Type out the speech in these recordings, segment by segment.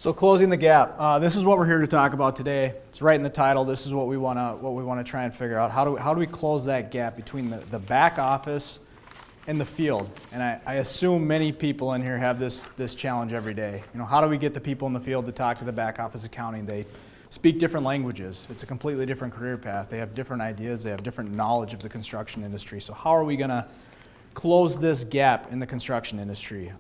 So closing the gap. This is what we're here to talk about today. It's right in the title. This is what we want to try and figure out. How do we close that gap between the back office and the field? And I assume many people in here have this challenge every day. You know, how do we get the people in the field to talk to the back office accounting? They speak different languages. It's a completely different career path. They have different ideas. They have different knowledge of the construction industry. So how are we going to close this gap in the construction industry?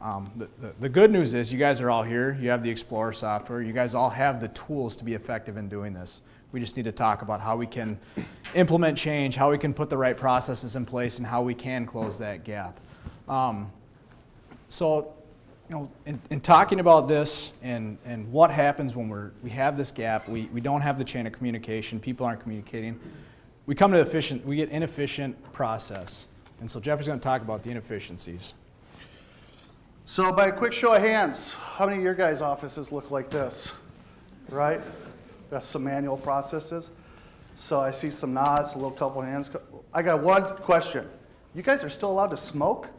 The good news is you guys are all here. You have the Explorer software. You guys all have the tools to be effective in doing this. We just need to talk about how we can implement change, how we can put the right processes in place, and how we can close that gap. So, you know, in talking about this and what happens when we have this gap, we don't have the chain of communication, people aren't communicating, we get inefficient process. And so Jeffrey's going to talk about the inefficiencies. So by a quick show of hands, how many of your guys' offices look like this? Right? Got some manual processes. So I see some nods, a little couple hands. I got one question. You guys are still allowed to smoke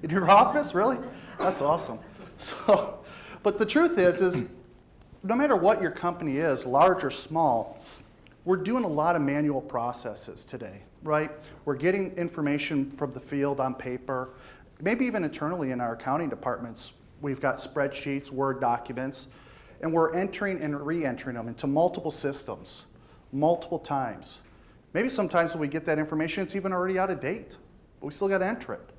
in your office? Really? That's awesome. So, but the truth is no matter what your company is, large or small, we're doing a lot of manual processes today, right? We're getting information from the field on paper, maybe even internally in our accounting departments. We've got spreadsheets, Word documents, and we're entering and re-entering them into multiple systems, multiple times. Maybe sometimes when we get that information, it's even already out of date, but we still got to enter it,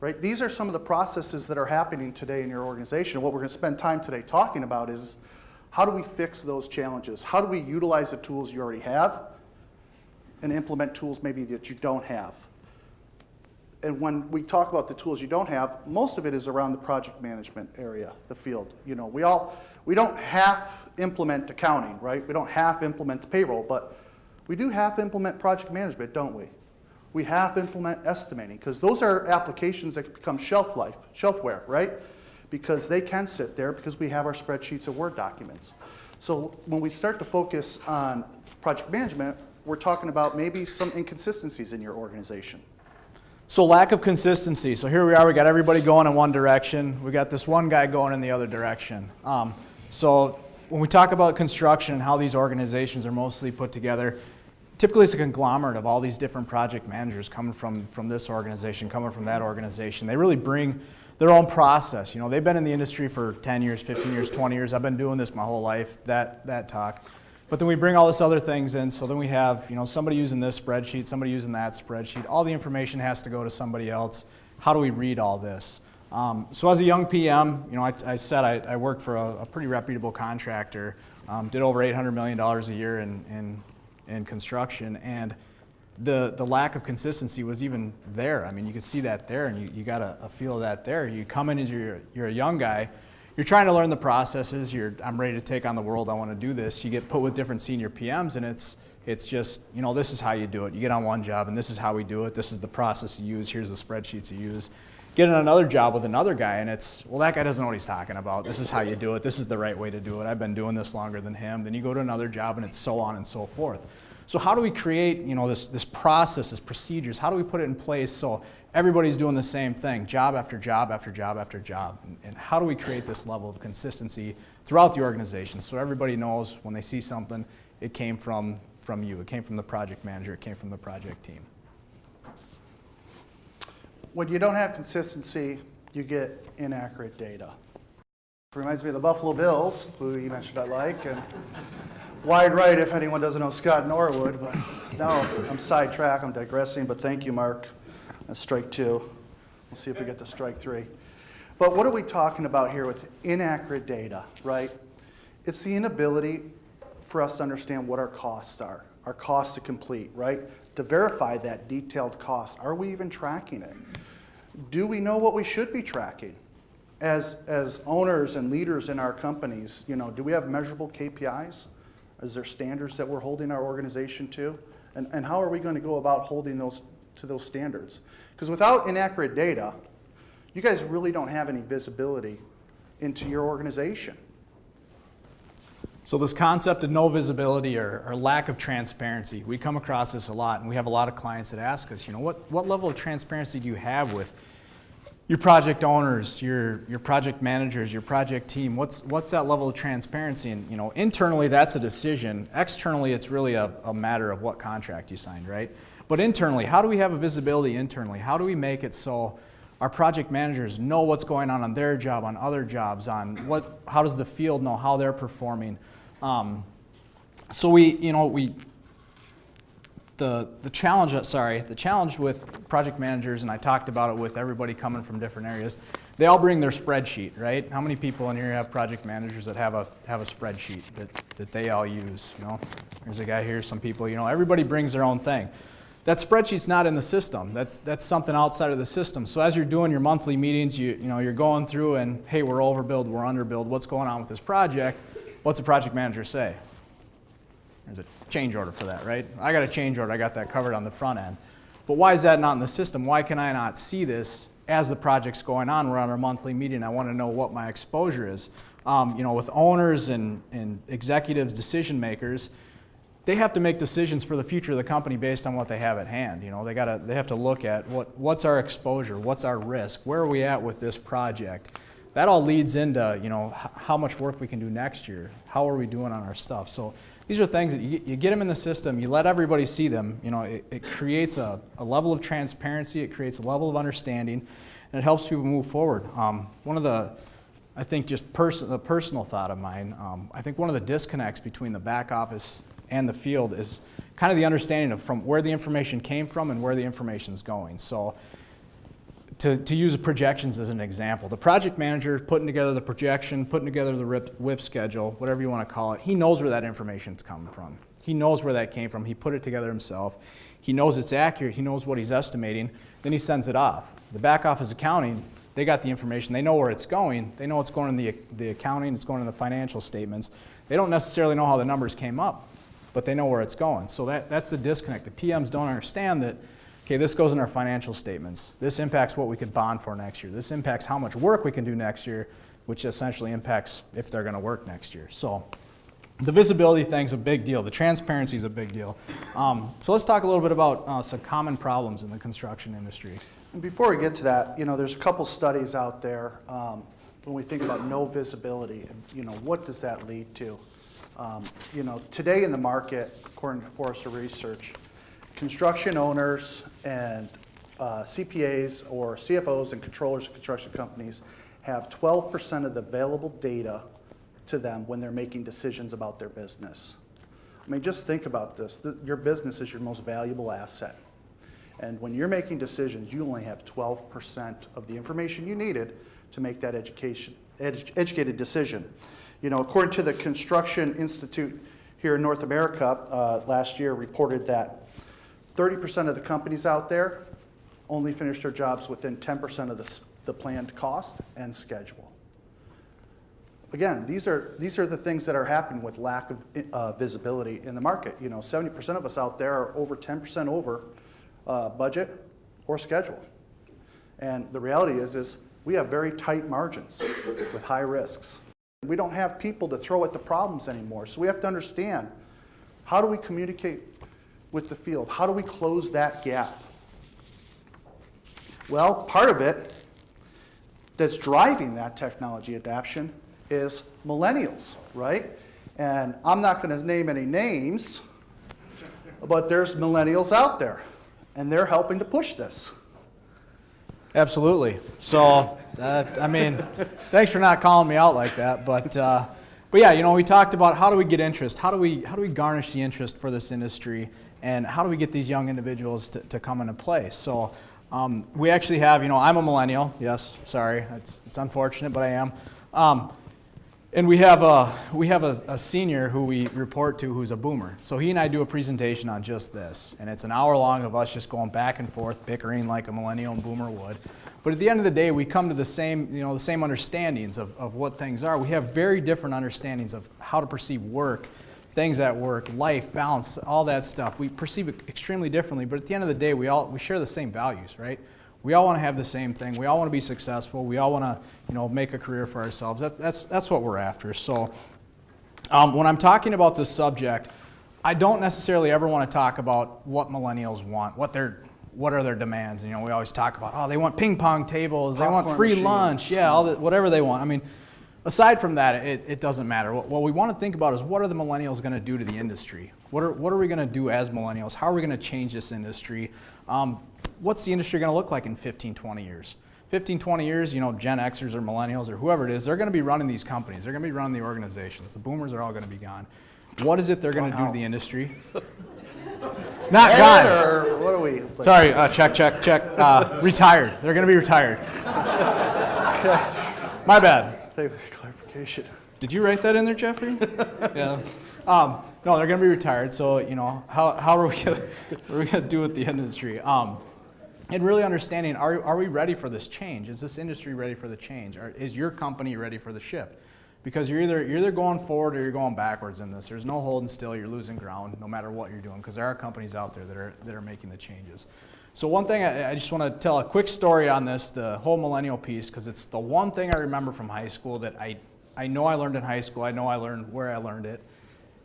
right? These are some of the processes that are happening today in your organization. What we're going to spend time today talking about is how do we fix those challenges? How do we utilize the tools you already have and implement tools maybe that you don't have? And when we talk about the tools you don't have, most of it is around the project management area, the field. You know, we don't half implement accounting, right? We don't half implement payroll, but we do half implement project management, don't we? We half implement estimating, because those are applications that become shelfware, right? Because they can sit there because we have our spreadsheets and Word documents. So when we start to focus on project management, we're talking about maybe some inconsistencies in your organization. So lack of consistency. So here we are, we got everybody going in one direction. We got this one guy going in the other direction. So when we talk about construction and how these organizations are mostly put together, typically it's a conglomerate of all these different project managers coming from this organization, coming from that organization. They really bring their own process. You know, they've been in the industry for 10 years, 15 years, 20 years. I've been doing this my whole life, that talk. But then we bring all this other things in, so then we have, you know, somebody using this spreadsheet, somebody using that spreadsheet. All the information has to go to somebody else. How do we read all this? So as a young PM, you know, I worked for a pretty reputable contractor, did over $800 million a year in construction, and the lack of consistency was even there. I mean, you could see that there, and you got a feel of that there. You come in as you're a young guy, you're trying to learn the processes, I'm ready to take on the world, I want to do this. You get put with different senior PMs, and it's just, you know, this is how you do it. You get on one job, and this is how we do it. This is the process you use. Here's the spreadsheets you use. Get on another job with another guy, and it's, well, that guy doesn't know what he's talking about. This is how you do it. This is the right way to do it. I've been doing this longer than him. Then you go to another job, and it's so on and so forth. So how do we create, you know, this process, this procedures? How do we put it in place so everybody's doing the same thing, job after job after job after job? And how do we create this level of consistency throughout the organization so everybody knows when they see something, it came from you, it came from the project manager, it came from the project team? When you don't have consistency, you get inaccurate data. It reminds me of the Buffalo Bills, who you mentioned I like, and wide right if anyone doesn't know Scott Norwood, but no, I'm sidetracked, I'm digressing, but thank you, Mark. That's strike two. We'll see if we get to strike three. But what are we talking about here with inaccurate data, right? It's the inability for us to understand what our costs are, our cost to complete, right? To verify that detailed cost. Are we even tracking it? Do we know what we should be tracking? As owners and leaders in our companies, you know, do we have measurable KPIs? Is there standards that we're holding our organization to? And how are we going to go about holding those to those standards? Because without inaccurate data, you guys really don't have any visibility into your organization. So this concept of no visibility or lack of transparency, we come across this a lot, and we have a lot of clients that ask us, you know, what level of transparency do you have with your project owners, your project managers, your project team, what's that level of transparency? And internally that's a decision. Externally it's really a matter of what contract you signed, right? But internally, how do we have a visibility internally? How do we make it so our project managers know what's going on their job, on other jobs, how does the field know how they're performing? So the challenge with project managers, and I talked about it with everybody coming from different areas, they all bring their spreadsheet, right? How many people in here have project managers that have a spreadsheet that they all use? There's a guy here, some people, everybody brings their own thing. That spreadsheet's not in the system. That's something outside of the system. So as you're doing your monthly meetings, you're going through and, hey, we're overbilled, we're underbilled, what's going on with this project? What's the project manager say? There's a change order for that, right? I got a change order, I got that covered on the front end. But why is that not in the system? Why can I not see this as the project's going on? We're on our monthly meeting, I want to know what my exposure is. With owners and executives, decision makers, they have to make decisions for the future of the company based on what they have at hand. They have to look at what's our exposure, what's our risk, where are we at with this project. That all leads into how much work we can do next year, how are we doing on our stuff. So these are things that you get them in the system, you let everybody see them. It creates a level of transparency, it creates a level of understanding, and it helps people move forward. I think just a personal thought of mine, I think one of the disconnects between the back office and the field is kind of the understanding of from where the information came from and where the information's going. So to use projections as an example, the project manager putting together the projection, putting together the WIP schedule, whatever you want to call it, he knows where that information's coming from. He knows where that came from. He put it together himself. He knows it's accurate. He knows what he's estimating. Then he sends it off. The back office accounting, they got the information. They know where it's going. They know it's going in the accounting. It's going in the financial statements. They don't necessarily know how the numbers came up, but they know where it's going. So that's the disconnect. The PMs don't understand that, okay, this goes in our financial statements. This impacts what we could bond for next year. This impacts how much work we can do next year, which essentially impacts if they're going to work next year. So the visibility thing's a big deal. The transparency is a big deal. So let's talk a little bit about some common problems in the construction industry. And before we get to that, there's a couple studies out there when we think about no visibility, and what does that lead to? Today in the market, according to Forrester Research, construction owners and CPAs or CFOs and controllers of construction companies have 12% of the available data to them when they're making decisions about their business. I mean, just think about this. Your business is your most valuable asset. And when you're making decisions, you only have 12% of the information you needed to make that educated decision. According to the Construction Institute here in North America, last year reported that 30% of the companies out there only finish their jobs within 10% of the planned cost and schedule. Again, these are the things that are happening with lack of visibility in the market. 70% of us out there are over 10% over budget or schedule. And the reality is we have very tight margins with high risks. We don't have people to throw at the problems anymore. So we have to understand, how do we communicate with the field? How do we close that gap? Well, part of it that's driving that technology adoption is millennials, right? And I'm not going to name any names, but there's millennials out there, and they're helping to push this. Absolutely. So, thanks for not calling me out like that. But yeah, we talked about how do we get interest? How do we garnish the interest for this industry? And how do we get these young individuals to come into play? So we actually have, I'm a millennial. Yes, sorry. It's unfortunate, but I am. And we have a senior who we report to who's a boomer. So he and I do a presentation on just this. And it's an hour long of us just going back and forth, bickering like a millennial and boomer would. But at the end of the day, we come to the same understandings of what things are. We have very different understandings of how to perceive work, things at work, life, balance, all that stuff. We perceive it extremely differently, but at the end of the day, we share the same values, right? We all want to have the same thing. We all want to be successful. We all want to, make a career for ourselves. That's what we're after. So when I'm talking about this subject, I don't necessarily ever want to talk about what millennials want, what what are their demands? And, we always talk about, oh, they want ping pong tables, they want Popcorn free machines. lunch, yeah, all that, whatever they want. I mean, aside from that, it doesn't matter. What we want to think about is what are the millennials going to do to the industry? What are we going to do as millennials? How are we going to change this industry? What's the industry going to look like in 15, 20 years? 15, 20 years, Gen Xers or millennials or whoever it is, they're going to be running these companies. They're going to be running the organizations. The boomers are all going to be gone. What is it they're going to do to the industry? Not gone. Or what are we? Sorry, check. Retired. They're going to be retired. My bad. Clarification. Did you write that in there, Jeffrey? Yeah. No, they're going to be retired. So, how are we going to do with the industry? And really understanding, are we ready for this change? Is this industry ready for the change? Or is your company ready for the shift? Because you're either going forward or you're going backwards in this. There's no holding still. You're losing ground no matter what you're doing, because there are companies out there that are making the changes. So one thing I just want to tell a quick story on this, the whole millennial piece, because it's the one thing I remember from high school that I know I learned in high school. I know I learned where I learned it,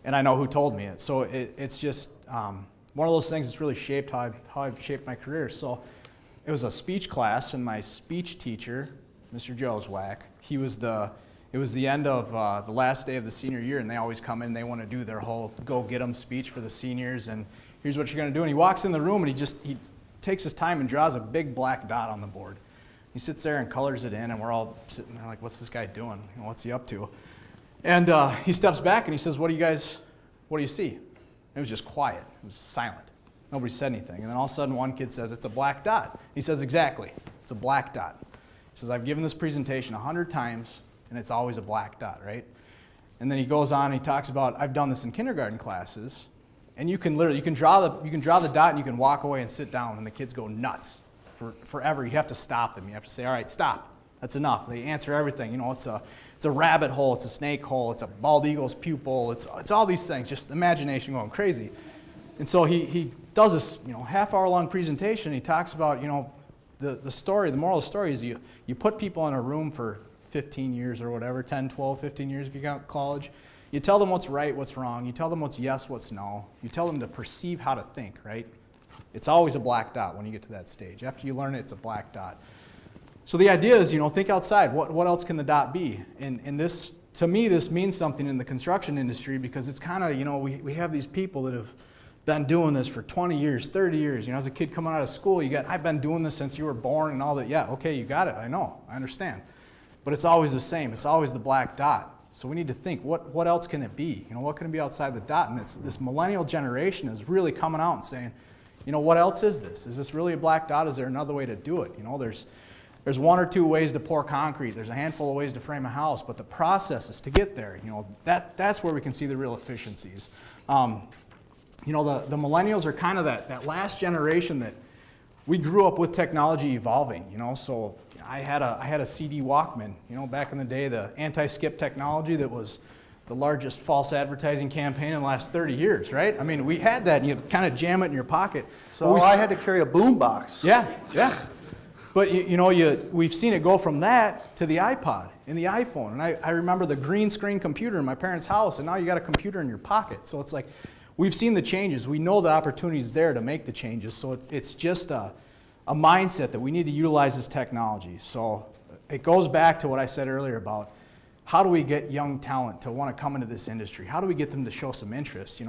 and I know who told me it. So it's just one of those things that's really shaped how I've shaped my career. So it was a speech class, and my speech teacher, Mr. Joswack, it was the end of the last day of the senior year, and they always come in and they want to do their whole go-get-em speech for the seniors, and here's what you're going to do. And he walks in the room, and he takes his time and draws a big black dot on the board. He sits there and colors it in, and we're all sitting there like, what's this guy doing? What's he up to? And he steps back, and he says, what do you see? And it was just quiet. It was silent. Nobody said anything. And then all of a sudden, one kid says, it's a black dot. He says, exactly. It's a black dot. He says, I've given this presentation 100 times, and it's always a black dot, right? And then he goes on and he talks about, I've done this in kindergarten classes, and you can draw the dot and you can walk away and sit down, and the kids go nuts forever. You have to stop them. You have to say, all right, stop. That's enough. They answer everything. It's a rabbit hole, it's a snake hole, it's a bald eagle's pupil, it's all these things, just imagination going crazy. And so he does this, half-hour long presentation. He talks about, the story, the moral of the story is you put people in a room for 15 years or whatever, 10, 12, 15 years if you count college. You tell them what's right, what's wrong. You tell them what's yes, what's no. You tell them to perceive how to think, right? It's always a black dot when you get to that stage. After you learn it, it's a black dot. So the idea is, think outside. What else can the dot be? And this, to me, this means something in the construction industry, because it's kind of, we have these people that have been doing this for 20 years, 30 years. As a kid coming out of school, I've been doing this since you were born and all that. Yeah, okay, you got it. I know. I understand. But it's always the same. It's always the black dot. So we need to think, what else can it be? What can it be outside the dot? And this millennial generation is really coming out and saying, what else is this? Is this really a black dot? Is there another way to do it? There's one or two ways to pour concrete. There's a handful of ways to frame a house, but the process is to get there. That's where we can see the real efficiencies. The millennials are kind of that last generation that we grew up with technology evolving. So I had a CD Walkman. Back in the day, the anti-skip technology that was the largest false advertising campaign in the last 30 years, right? I mean, we had that, and you kind of jam it in your pocket. So I had to carry a boom box. Yeah. But we've seen it go from that to the iPod and the iPhone. And I remember the green screen computer in my parents' house, and now you got a computer in your pocket. So it's like, we've seen the changes. We know the opportunity is there to make the changes. So it's just a mindset that we need to utilize this technology. So it goes back to what I said earlier about how do we get young talent to want to come into this industry? How do we get them to show some interest?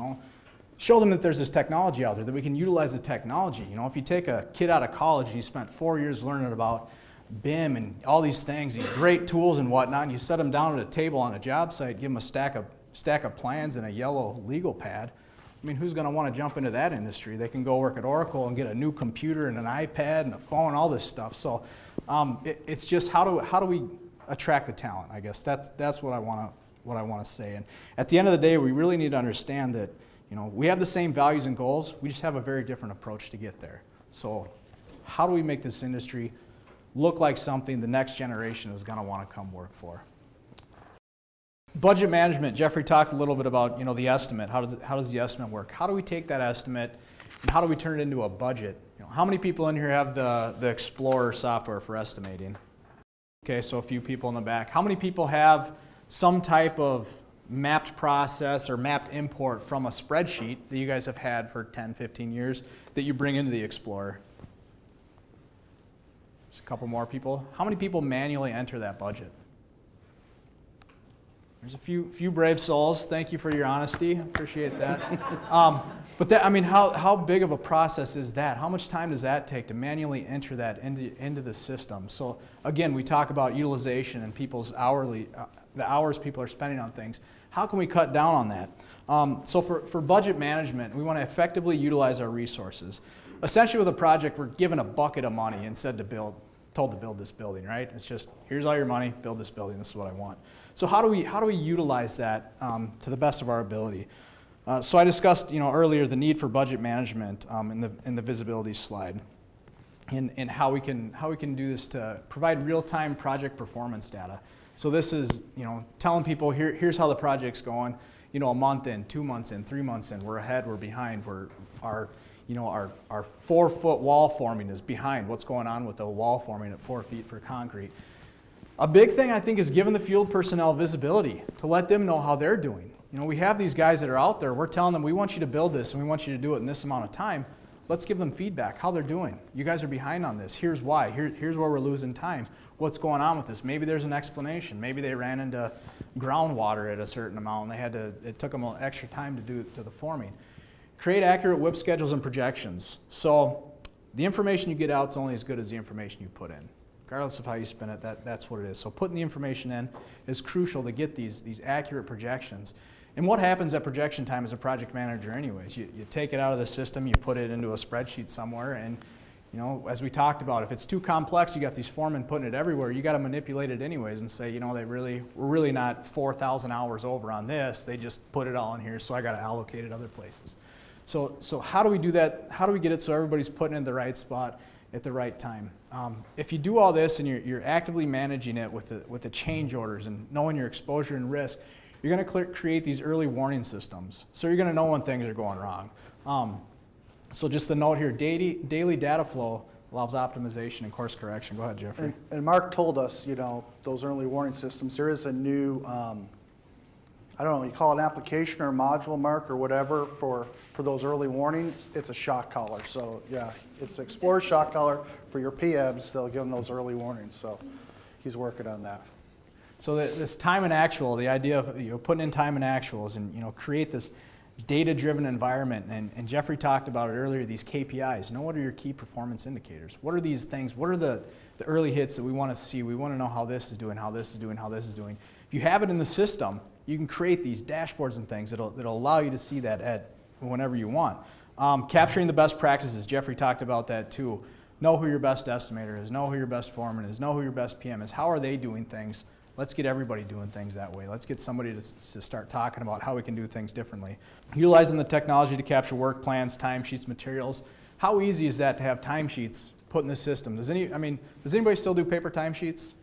Show them that there's this technology out there, that we can utilize the technology. If you take a kid out of college and he spent 4 years learning about BIM and all these things, these great tools and whatnot, and you set them down at a table on a job site, give them a stack of plans and a yellow legal pad. I mean, who's going to want to jump into that industry? They can go work at Oracle and get a new computer and an iPad and a phone, all this stuff. So it's just how do we attract the talent? I guess that's what I want to say. And at the end of the day, we really need to understand that we have the same values and goals. We just have a very different approach to get there. So how do we make this industry look like something the next generation is going to want to come work for? Budget management. Jeffrey talked a little bit about the estimate. How does the estimate work? How do we take that estimate and how do we turn it into a budget? How many people in here have the Explorer software for estimating? Okay, so a few people in the back. How many people have some type of mapped process or mapped import from a spreadsheet that you guys have had for 10, 15 years that you bring into the Explorer? Just a couple more people. How many people manually enter that budget? There's a few brave souls. Thank you for your honesty. Appreciate that. But that, I mean, how big of a process is that? How much time does that take to manually enter that into the system? So again, we talk about utilization and people's the hours people are spending on things. How can we cut down on that? So for budget management, we want to effectively utilize our resources. Essentially with a project, we're given a bucket of money and told to build this building, right? It's just, here's all your money, build this building, this is what I want. So how do we utilize that to the best of our ability? So I discussed earlier the need for budget management in the visibility slide, and how we can do this to provide real-time project performance data. So this is telling people here's how the project's going. A month in, 2 months in, 3 months in, we're ahead, we're behind, our 4-foot wall forming is behind what's going on with the wall forming at 4 feet for concrete. A big thing I think is giving the field personnel visibility to let them know how they're doing. We have these guys that are out there, we're telling them we want you to build this and we want you to do it in this amount of time. Let's give them feedback, how they're doing. You guys are behind on this, here's why, here's where we're losing time. What's going on with this? Maybe there's an explanation. Maybe they ran into groundwater at a certain amount and it took them extra time to do the forming. Create accurate WIP schedules and projections. So the information you get out is only as good as the information you put in. Regardless of how you spin it, that's what it is. So putting the information in is crucial to get these accurate projections. And what happens at projection time as a project manager anyways? You take it out of the system, you put it into a spreadsheet somewhere, and as we talked about, if it's too complex, you got these foremen putting it everywhere, you got to manipulate it anyways and say, we're really not 4,000 hours over on this, they just put it all in here, so I got to allocate it other places. So how do we do that? How do we get it so everybody's putting it in the right spot at the right time? If you do all this and you're actively managing it with the change orders and knowing your exposure and risk, you're going to create these early warning systems. So you're going to know when things are going wrong. So just a note here, daily data flow allows optimization and course correction. Go ahead, Jeffrey. And Mark told us, those early warning systems, there is a new, I don't know, you call it an application or a module, Mark, or whatever, for those early warnings. It's a shock collar. So yeah, it's an Explorer shock collar for your PMs. They'll give them those early warnings. So he's working on that. So this time and actual, the idea of putting in time and actuals and create this data-driven environment, and Jeffrey talked about it earlier, these KPIs. Know what are your key performance indicators? What are these things? What are the early hits that we want to see? We want to know how this is doing, how this is doing, how this is doing. If you have it in the system, you can create these dashboards and things that'll allow you to see that at whenever you want. Capturing the best practices, Jeffrey talked about that too. Know who your best estimator is, know who your best foreman is, know who your best PM is. How are they doing things? Let's get everybody doing things that way. Let's get somebody to start talking about how we can do things differently. Utilizing the technology to capture work plans, timesheets, materials. How easy is that to have timesheets put in the system? Does anybody still do paper timesheets?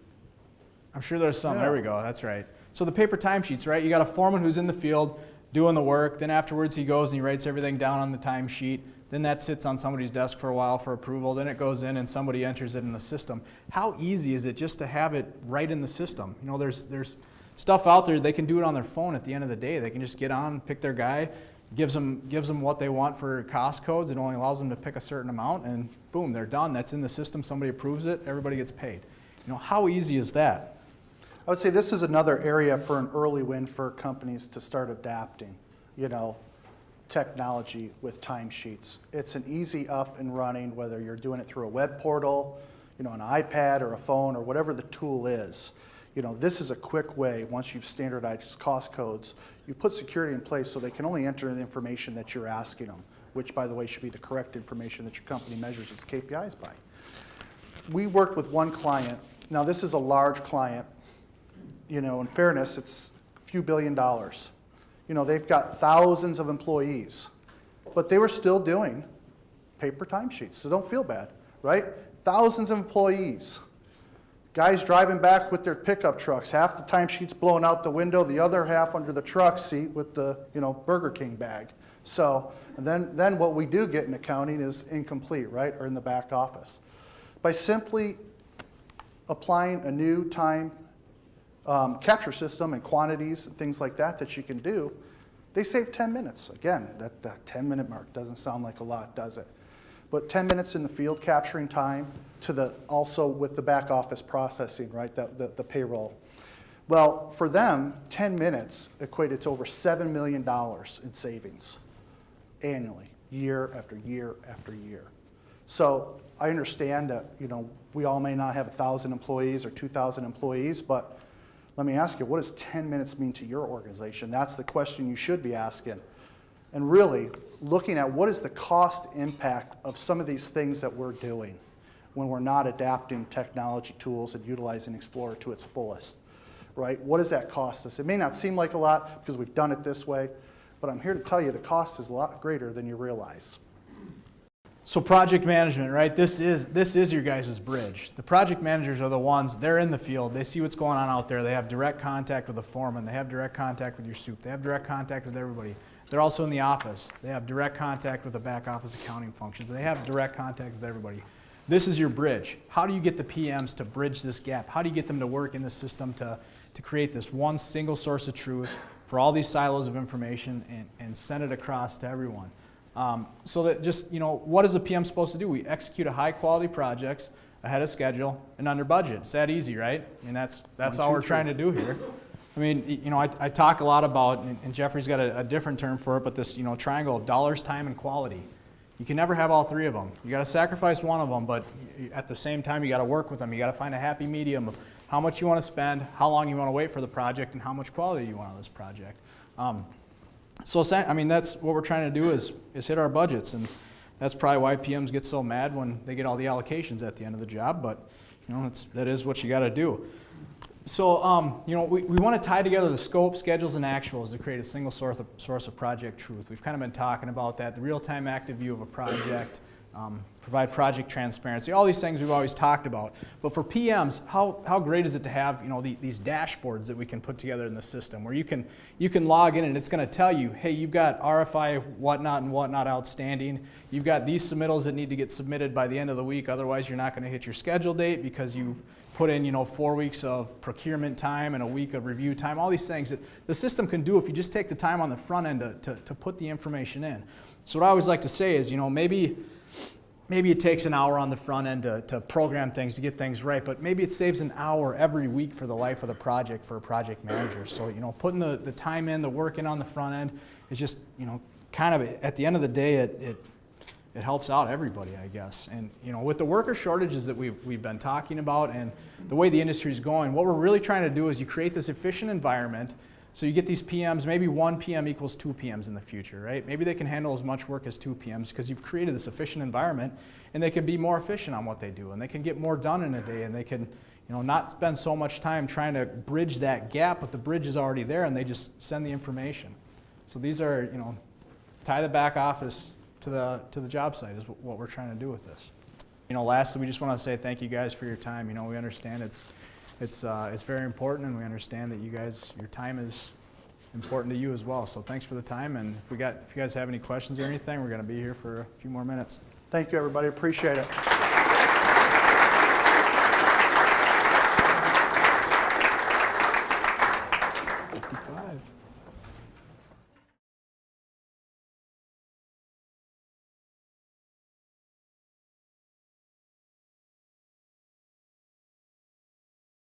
I'm sure there's some. Yeah. There we go. That's right. So the paper timesheets, right? You got a foreman who's in the field doing the work. Then afterwards he goes and he writes everything down on the timesheet. Then that sits on somebody's desk for a while for approval. Then it goes in and somebody enters it in the system. How easy is it just to have it right in the system? There's stuff out there, they can do it on their phone at the end of the day. They can just get on, pick their guy, gives them what they want for cost codes. It only allows them to pick a certain amount, and boom, they're done. That's in the system. Somebody approves it. Everybody gets paid. How easy is that? I would say this is another area for an early win for companies to start adapting, technology with timesheets. It's an easy up and running, whether you're doing it through a web portal, an iPad or a phone or whatever the tool is. This is a quick way, once you've standardized cost codes, you put security in place so they can only enter the information that you're asking them, which, by the way, should be the correct information that your company measures its KPIs by. We worked with one client. Now, this is a large client. In fairness, it's a few $1 billion. They've got thousands of employees, but they were still doing paper timesheets, so don't feel bad, right? Thousands of employees. Guys driving back with their pickup trucks, half the timesheets blowing out the window, the other half under the truck seat with the Burger King bag. So, and then what we do get in accounting is incomplete, right, or in the back office. By simply applying a new time capture system and quantities and things like that you can do, they save 10 minutes. Again, that 10-minute mark doesn't sound like a lot, does it? but 10 minutes in the field capturing time to the, also with the back office processing, right, the payroll. Well, for them, 10 minutes equated to over $7 million in savings annually, year after year after year. So I understand that, you know, we all may not have 1,000 employees or 2,000 employees, but let me ask you, what does 10 minutes mean to your organization? That's the question you should be asking. And really looking at what is the cost impact of some of these things that we're doing when we're not adapting technology tools and utilizing Explorer to its fullest, right? What does that cost us? It may not seem like a lot because we've done it this way, but I'm here to tell you the cost is a lot greater than you realize. So project management, right? This is your guys' bridge. The project managers are the ones, they're in the field, they see what's going on out there, they have direct contact with the foreman, they have direct contact with your soup, they have direct contact with everybody. They're also in the office, they have direct contact with the back office accounting functions, they have direct contact with everybody. This is your bridge. How do you get the PMs to bridge this gap? How do you get them to work in the system to create this one single source of truth for all these silos of information and send it across to everyone? So that just, you know, what is a PM supposed to do? We execute a high quality projects ahead of schedule and under budget. It's that easy, right? I mean, that's all we're trying to do here. I mean, you know, I talk a lot about, and Jeffrey's got a different term for it, but this, you know, triangle of dollars, time, and quality. You can never have all three of them. You got to sacrifice one of them, but at the same time, you got to work with them. You got to find a happy medium of how much you want to spend, how long you want to wait for the project, and how much quality you want on this project. So, I mean, that's what we're trying to do is hit our budgets, and that's probably why PMs get so mad when they get all the allocations at the end of the job, but, you know, that is what you got to do. So, you know, we want to tie together the scope, schedules, and actuals to create a single source of project truth. We've kind of been talking about that, the real-time active view of a project, provide project transparency, all these things we've always talked about. But for PMs, how great is it to have, you know, these dashboards that we can put together in the system where you can log in and it's going to tell you, hey, you've got RFI whatnot and whatnot outstanding. You've got these submittals that need to get submitted by the end of the week. Otherwise, you're not going to hit your schedule date because you put in, you know, 4 weeks of procurement time and a week of review time. All these things that the system can do if you just take the time on the front end to put the information in. So what I always like to say is, you know, maybe it takes an hour on the front end to program things, to get things right, but maybe it saves an hour every week for the life of the project for a project manager. So, you know, putting the time in, the work in on the front end is just, you know, kind of at the end of the day, it helps out everybody, I guess. And, you know, with the worker shortages that we've been talking about and the way the industry is going, what we're really trying to do is you create this efficient environment so you get these PMs, maybe 1 PM equals 2 PMs in the future, right? Maybe they can handle as much work as 2 PMs because you've created this efficient environment and they can be more efficient on what they do and they can get more done in a day and they can, you know, not spend so much time trying to bridge that gap, but the bridge is already there and they just send the information. So these are, you know, tie the back office to the job site is what we're trying to do with this. You know, lastly, we just want to say thank you guys for your time. You know, we understand it's very important, and we understand that your time is important to you as well. So thanks for the time, and if you guys have any questions or anything, we're going to be here for a few more minutes. Thank you, everybody. Appreciate it.